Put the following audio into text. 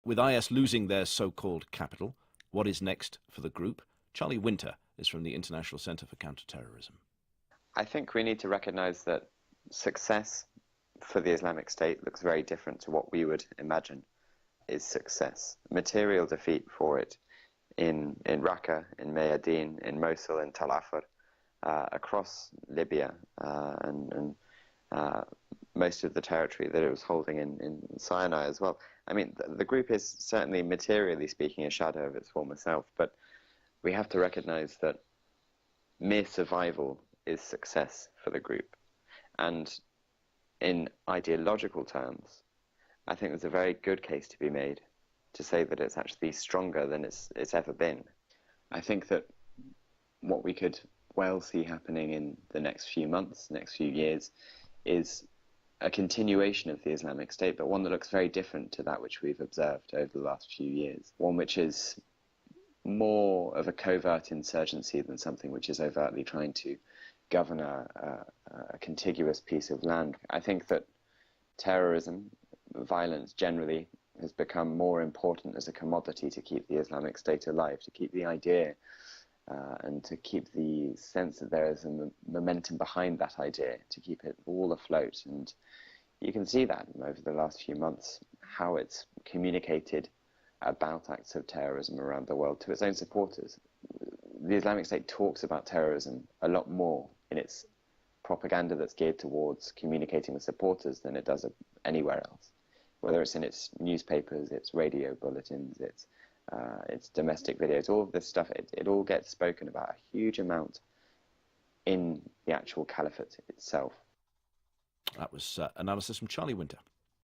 With IS losing their so-called capital, what is next for the group? Charlie Winter is from the International Centre for Counterterrorism. I think we need to recognize that success for the Islamic State looks very different to what we would imagine is success. Material defeat for it in Raqqa, in Mayadeen, in Mosul, in Tal Afar, across Libya, and most of the territory that it was holding in Sinai as well. I mean, the group is certainly, materially speaking, a shadow of its former self, but we have to recognize that mere survival is success for the group. And in ideological terms, I think there's a very good case to be made to say that it's actually stronger than it's ever been. I think that what we could well see happening in the next few months, next few years, is a continuation of the Islamic State, but one that looks very different to that which we've observed over the last few years. One which is more of a covert insurgency than something which is overtly trying to govern a contiguous piece of land. I think that terrorism, violence generally, has become more important as a commodity to keep the Islamic State alive, to keep the idea and to keep the sense that there is a momentum behind that idea, to keep it all afloat. And you can see that over the last few months, how it's communicated about acts of terrorism around the world to its own supporters. The Islamic State talks about terrorism a lot more in its propaganda that's geared towards communicating with supporters than it does anywhere else. Whether it's in its newspapers, its radio bulletins, its domestic videos, all of this stuff, it all gets spoken about a huge amount in the actual caliphate itself. That was analysis from Charlie Winter.